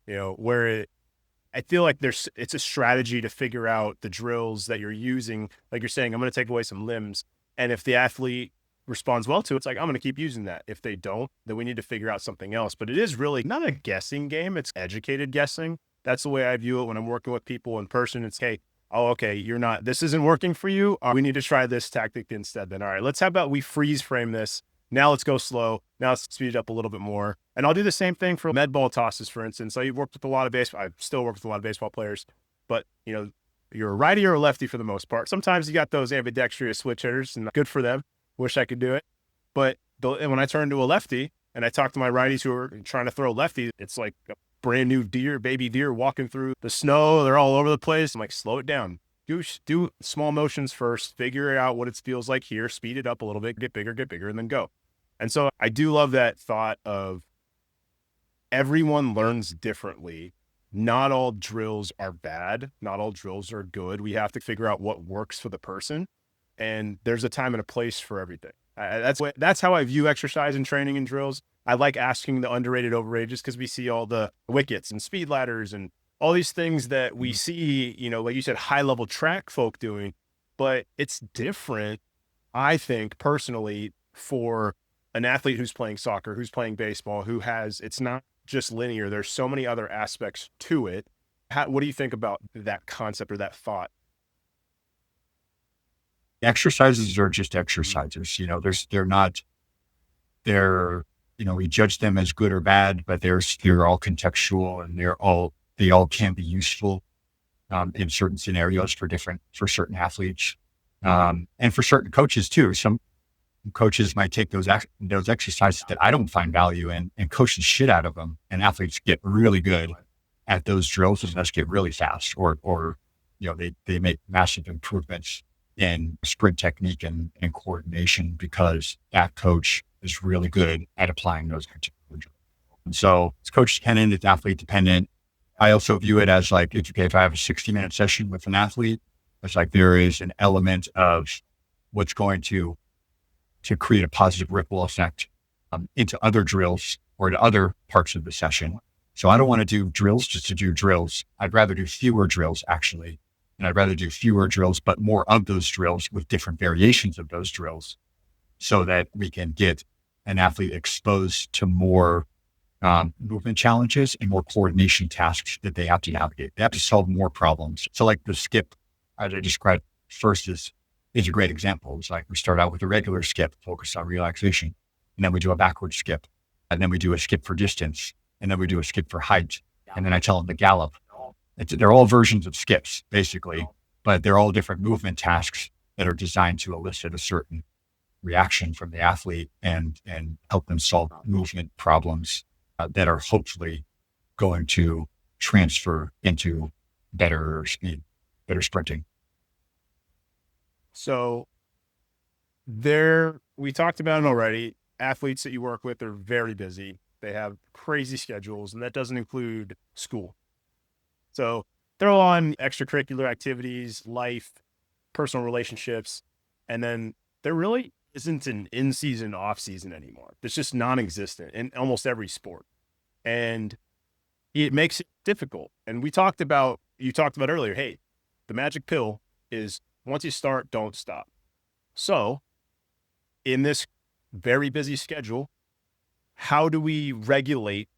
Speaker 1: I feel like it's a strategy to figure out the drills that you're using. Like you're saying, I'm going to take away some limbs. And if the athlete responds well to it, it's like, I'm going to keep using that. If they don't, then we need to figure out something else. But it is really not a guessing game. It's educated guessing. That's the way I view it when I'm working with people in person. It's, hey, oh, okay, this isn't working for you. We need to try this tactic instead. Then, all right, how about we freeze frame this? Now let's go slow. Now let's speed it up a little bit more. And I'll do the same thing for med ball tosses, for instance. I've worked with a lot of baseball. I still work with a lot of baseball players, but you're a righty or a lefty for the most part. Sometimes you got those ambidextrous switch hitters, and good for them. Wish I could do it. But and when I turn to a lefty and I talk to my righties who are trying to throw lefties, it's like a brand new deer, baby deer walking through the snow. They're all over the place. I'm like, slow it down. Do small motions first, figure out what it feels like here, speed it up a little bit, get bigger, and then go. And so I do love that thought of everyone learns differently. Not all drills are bad. Not all drills are good. We have to figure out what works for the person. And there's a time and a place for everything. That's how I view exercise and training and drills. I like asking the underrated, overrated, just because we see all the wickets and speed ladders and all these things that we see, like you said, high level track folk doing, but it's different, I think, personally, for an athlete who's playing soccer, who's playing baseball, it's not just linear. There's so many other aspects to it. What do you think about that concept or that thought?
Speaker 2: Exercises are just exercises. We judge them as good or bad, but they're all contextual, and they all can be useful in certain scenarios for certain athletes, and for certain coaches too. Some coaches might take those exercises that I don't find value in and coach the shit out of them, and athletes get really good at those drills and just get really fast, or they make massive improvements in sprint technique and coordination because that coach is really good at applying those particular drills. And so it's coach dependent, it's athlete dependent. I also view it as like, if I have a 60-minute session with an athlete, it's like there is an element of what's going to create a positive ripple effect into other drills or to other parts of the session. So I don't want to do drills just to do drills. I'd rather do fewer drills, actually. And I'd rather do fewer drills, but more of those drills with different variations of those drills, so that we can get an athlete exposed to more movement challenges and more coordination tasks that they have to navigate. They have to solve more problems. So like the skip, as I described first, is a great example. It's like we start out with a regular skip, focus on relaxation, and then we do a backward skip, and then we do a skip for distance, and then we do a skip for height, and then I tell them to gallop. They're all versions of skips, basically, but they're all different movement tasks that are designed to elicit a certain reaction from the athlete and help them solve movement problems that are hopefully going to transfer into better speed, better sprinting.
Speaker 1: So we talked about it already. Athletes that you work with are very busy. They have crazy schedules, and that doesn't include school. So they're all on extracurricular activities, life, personal relationships, and then there really isn't an in-season, off-season anymore. It's just non-existent in almost every sport. And it makes it difficult. And you talked about earlier, hey, the magic pill is once you start, don't stop. So in this very busy schedule, how do we regulate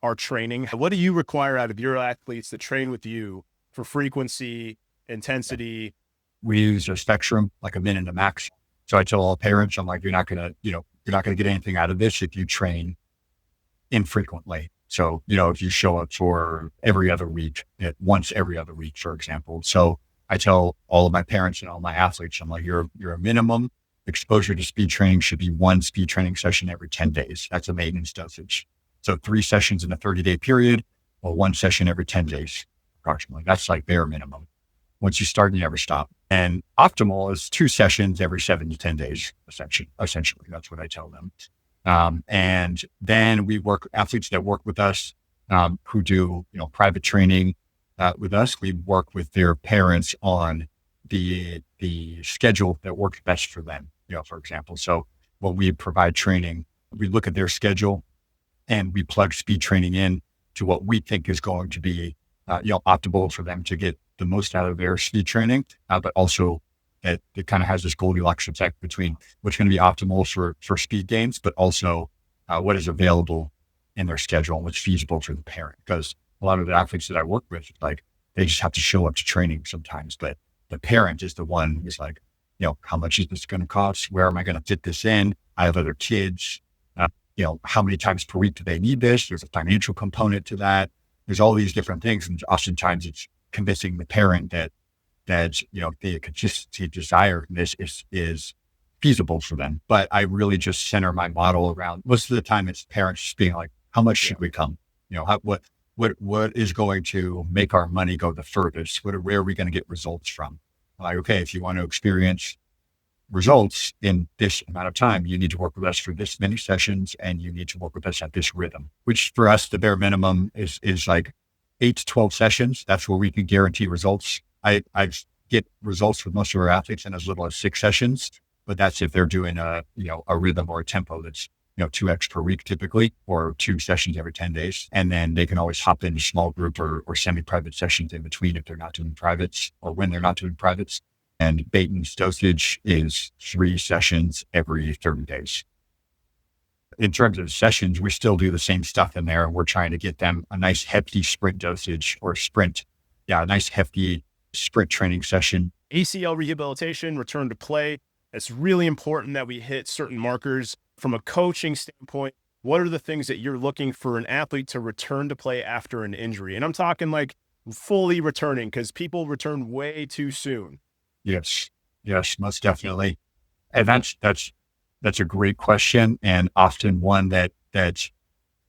Speaker 1: our training? What do you require out of your athletes that train with you for frequency, intensity?
Speaker 2: We use a spectrum, like a min and a max. So I tell all parents, I'm like, you're not going to get anything out of this if you train infrequently. So, if you show up for every other week, once every other week, for example. So I tell all of my parents and all my athletes, I'm like, your minimum exposure to speed training should be one speed training session every 10 days. That's a maintenance dosage. So 3 sessions in a 30-day period, or 1 session every 10 days, approximately. That's like bare minimum. Once you start, you never stop. And optimal is 2 sessions every 7 to 10 days, essentially. That's what I tell them. And then we athletes that work with us, who do, private training with us. We work with their parents on the schedule that works best for them, for example. So when we provide training, we look at their schedule and we plug speed training in to what we think is going to be, optimal for them to get the most out of their speed training, but also it kind of has this Goldilocks effect between what's going to be optimal for speed gains, but also what is available in their schedule and what's feasible for the parent. Because a lot of the athletes that I work with, like, they just have to show up to training sometimes, but the parent is the one who's like, how much is this going to cost? Where am I going to fit this in? I have other kids. How many times per week do they need this? There's a financial component to that. There's all these different things. And oftentimes it's convincing the parent that that, the consistency desire in this is feasible for them. But I really just center my model around, most of the time it's parents just being like, how much should we come? What is going to make our money go the furthest? Where are we going to get results from? Like, okay, if you want to experience results in this amount of time, you need to work with us for this many sessions, and you need to work with us at this rhythm, which for us, the bare minimum is like 8 to 12 sessions. That's where we can guarantee results. I get results with most of our athletes in as little as 6 sessions, but that's if they're doing a rhythm or a tempo that's, 2x per week typically, or 2 sessions every 10 days. And then they can always hop into small group or semi-private sessions in between if they're not doing privates, or when they're not doing privates. And Baton's dosage is 3 sessions every 30 days. In terms of sessions, we still do the same stuff in there. We're trying to get them a nice hefty sprint dosage or sprint. Yeah, a nice hefty sprint training session.
Speaker 1: ACL rehabilitation, return to play. It's really important that we hit certain markers from a coaching standpoint. What are the things that you're looking for an athlete to return to play after an injury? And I'm talking like fully returning, because people return way too soon.
Speaker 2: Yes, most definitely. And that's a great question, and often one that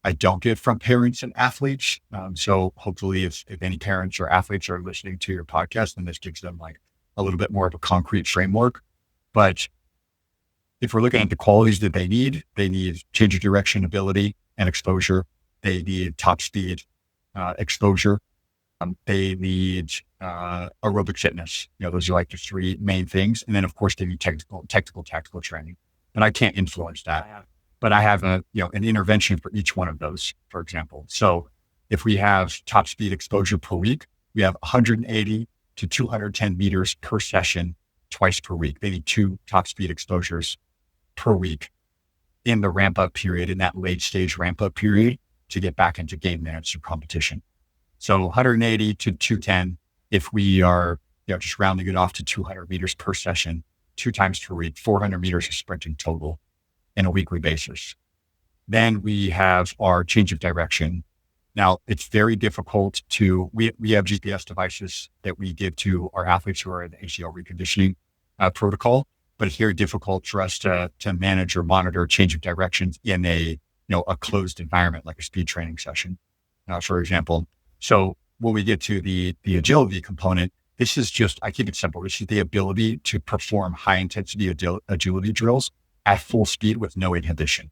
Speaker 2: I don't get from parents and athletes. So hopefully if any parents or athletes are listening to your podcast, then this gives them like a little bit more of a concrete framework. But if we're looking at the qualities that they need change of direction, ability, and exposure. They need top speed, exposure. They need aerobic fitness. Those are like the 3 main things. And then of course they need tactical training. And I can't influence that, but I have an intervention for each one of those, for example. So if we have top speed exposure per week, we have 180 to 210 meters per session twice per week. They need 2 top speed exposures per week in the ramp up period, in that late stage ramp up period, to get back into game minutes or competition. So 180 to 210, if we are just rounding it off to 200 meters per session, 2 times per week, 400 meters of sprinting total in a weekly basis. Then we have our change of direction. Now, it's very difficult we have GPS devices that we give to our athletes who are in the ACL reconditioning protocol, but it's very difficult for us to manage or monitor change of directions in a closed environment like a speed training session, for example. So when we get to the agility component, this is just, I keep it simple. This is the ability to perform high intensity agility drills at full speed with no inhibition.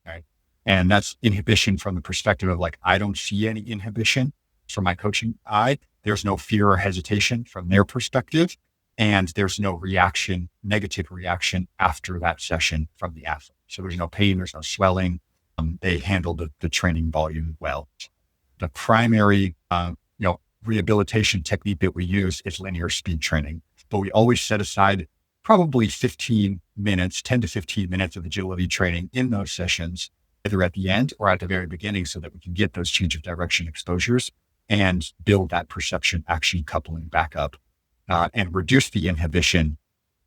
Speaker 2: Right. And that's inhibition from the perspective of like, I don't see any inhibition from my coaching eye. There's no fear or hesitation from their perspective. And there's no negative reaction after that session from the athlete. So there's no pain, there's no swelling. They handle the training volume well. The primary, rehabilitation technique that we use is linear speed training, but we always set aside probably 10 to 15 minutes of agility training in those sessions, either at the end or at the very beginning, so that we can get those change of direction exposures and build that perception action coupling back up, and reduce the inhibition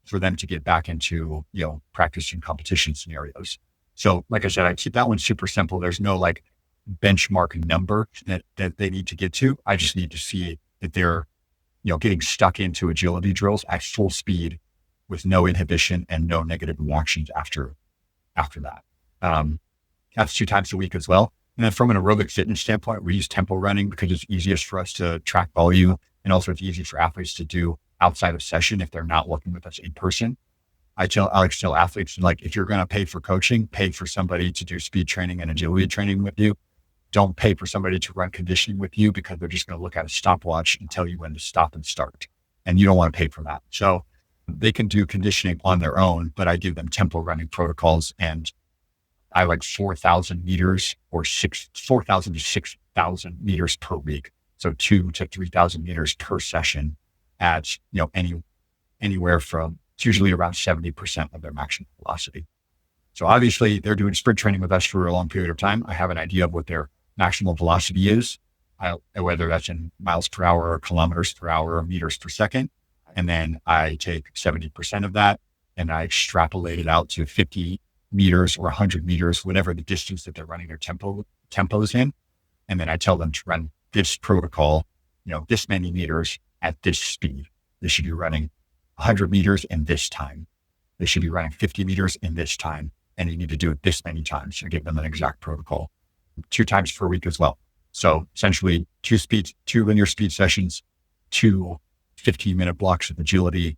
Speaker 2: for them to get back into, practice and competition scenarios. So like I said, I keep that one super simple. There's no like benchmark number that they need to get to. I just need to see that they're, getting stuck into agility drills at full speed with no inhibition and no negative reactions after that. That's 2 times a week as well. And then from an aerobic fitness standpoint, we use tempo running because it's easiest for us to track volume. And also it's easy for athletes to do outside of session if they're not working with us in person. I like to tell athletes, like, if you're going to pay for coaching, pay for somebody to do speed training and agility training with you. Don't pay for somebody to run conditioning with you, because they're just going to look at a stopwatch and tell you when to stop and start. And you don't want to pay for that. So they can do conditioning on their own, but I give them tempo running protocols, and I like 4,000 meters or 4,000 to 6,000 meters per week. So 2,000 to 3,000 meters per session at, anywhere from, it's usually around 70% of their maximum velocity. So obviously they're doing sprint training with us for a long period of time. I have an idea of what their maximal velocity is, whether that's in miles per hour or kilometers per hour or meters per second. And then I take 70% of that and I extrapolate it out to 50 meters or 100 meters, whatever the distance that they're running their tempos in. And then I tell them to run this protocol, this many meters at this speed. They should be running 100 meters in this time. They should be running 50 meters in this time. And you need to do it this many times. You give them an exact protocol 2 times per week as well. So essentially 2 linear speed sessions, 2 15-minute blocks of agility,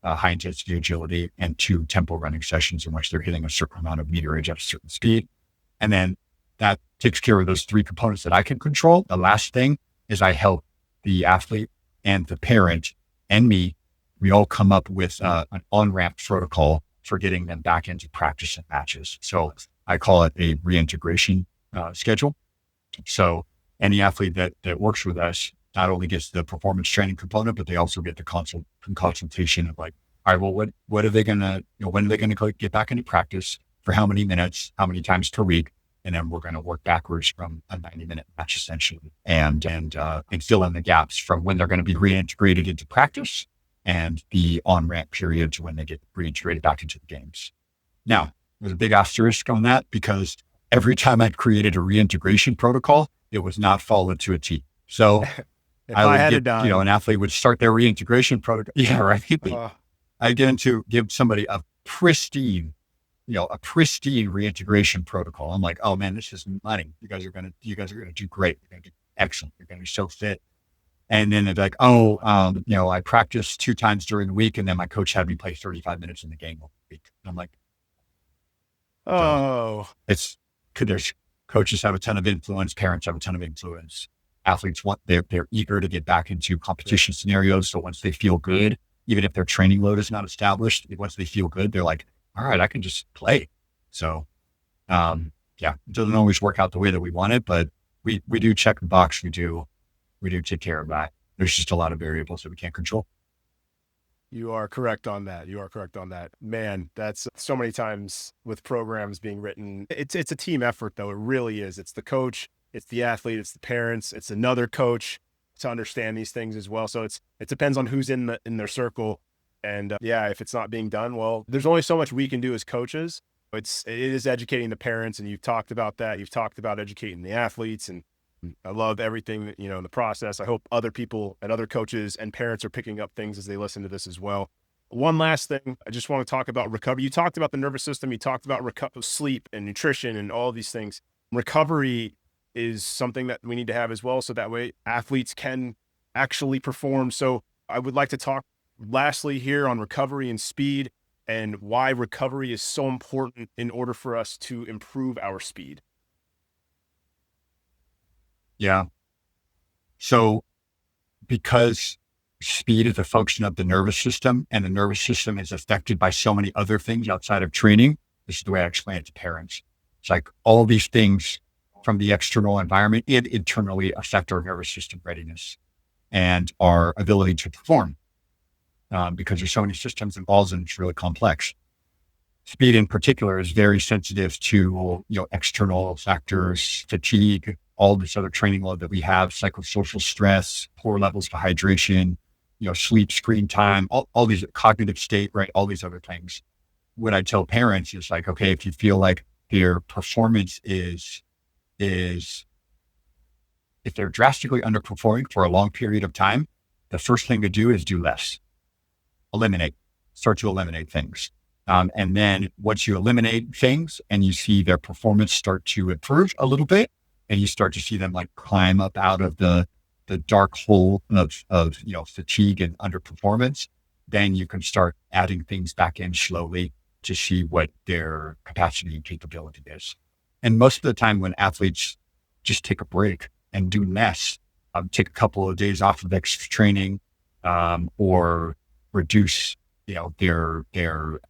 Speaker 2: high intensity agility, and 2 tempo running sessions in which they're hitting a certain amount of meterage at a certain speed. And then that takes care of those 3 components that I can control. The last thing is I help the athlete and the parent and me. We all come up with an on-ramp protocol for getting them back into practice and matches. So I call it a reintegration schedule. So any athlete that works with us not only gets the performance training component, but they also get the consultation of like, all right, well, what are they going to, when are they going to get back into practice for how many minutes, how many times per week? And then we're going to work backwards from a 90-minute match essentially and fill in the gaps from when they're going to be reintegrated into practice and the on-ramp period to when they get reintegrated back into the games. Now, there's a big asterisk on that because every time I created a reintegration protocol, it was not followed to a T. So I would get, an athlete would start their reintegration protocol. Yeah, right. I get into give somebody a pristine reintegration protocol. I'm like, oh man, this is money. You guys are gonna do great. You're gonna do excellent. You're gonna be so fit. And then it's like, I practiced 2 times during the week, and then my coach had me play 35 minutes in the game all week. And I'm like, there's coaches have a ton of influence, parents have a ton of influence. Athletes they're eager to get back into competition scenarios. So once they feel good, even if their training load is not established, once they feel good, they're like, all right, I can just play. So, it doesn't always work out the way that we want it, but we do check the box. We do take care of that. There's just a lot of variables that we can't control.
Speaker 1: You are correct on that. Man, that's so many times with programs being written. It's a team effort though. It really is. It's the coach, it's the athlete, it's the parents, it's another coach to understand these things as well. So it depends on who's in their circle. And if it's not being done, well, there's only so much we can do as coaches. It is educating the parents, and you've talked about that. You've talked about educating the athletes, and I love everything, in the process. I hope other people and other coaches and parents are picking up things as they listen to this as well. One last thing, I just want to talk about recovery. You talked about the nervous system. You talked about sleep and nutrition and all these things. Recovery is something that we need to have as well, so that way athletes can actually perform. So I would like to talk lastly here on recovery and speed and why recovery is so important in order for us to improve our speed.
Speaker 2: Yeah. So because speed is a function of the nervous system and the nervous system is affected by so many other things outside of training, this is the way I explain it to parents. It's like all these things from the external environment and internally affect our nervous system readiness and our ability to perform. Because there's so many systems involved and it's really complex. Speed in particular is very sensitive to, external factors, fatigue, all this other training load that we have, psychosocial stress, poor levels of hydration, sleep, screen time, all these cognitive state, right? All these other things. What I tell parents is like, okay, if you feel like their performance is if they're drastically underperforming for a long period of time, the first thing to do is do less. Start to eliminate things. And then once you eliminate things and you see their performance start to improve a little bit, and you start to see them like climb up out of the dark hole of fatigue and underperformance, then you can start adding things back in slowly to see what their capacity and capability is. And most of the time when athletes just take a break and do less, take a couple of days off of extra training, or reduce, their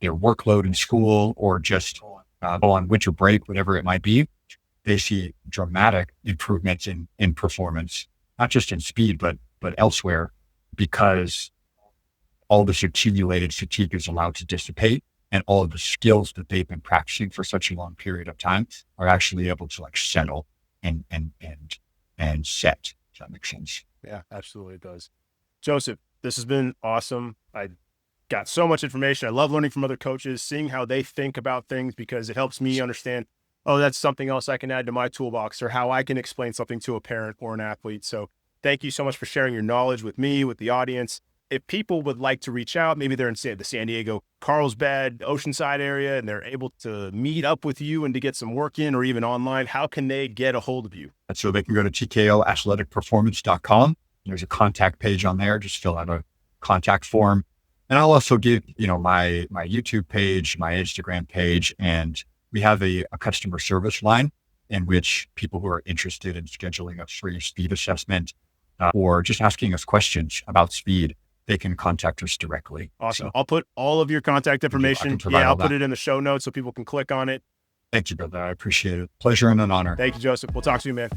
Speaker 2: workload in school, or just go on winter break, whatever it might be, they see dramatic improvements in performance, not just in speed, but elsewhere, because all this accumulated fatigue is allowed to dissipate, and all of the skills that they've been practicing for such a long period of time are actually able to like settle and set. Does that make sense?
Speaker 1: Yeah, absolutely it does. Joseph, this has been awesome. I got so much information. I love learning from other coaches, seeing how they think about things, because it helps me understand, oh, that's something else I can add to my toolbox, or how I can explain something to a parent or an athlete. So thank you so much for sharing your knowledge with me, with the audience. if people would like to reach out, maybe they're in the San Diego, Carlsbad, Oceanside area, and they're able to meet up with you and to get some work in or even online, how can they get a hold of you?
Speaker 2: And so they can go to TKO Athletic Performance.com. There's a contact page on there. Just fill out a contact form. And I'll also give, my YouTube page, my Instagram page, and we have a customer service line in which people who are interested in scheduling a free speed assessment or just asking us questions about speed, they can contact us directly.
Speaker 1: Awesome.
Speaker 2: So,
Speaker 1: I'll put all of your contact information. I'll put it in the show notes so people can click on it.
Speaker 2: Thank you, brother. I appreciate it. Pleasure and an honor.
Speaker 1: Thank you, Joseph. We'll talk to you, man.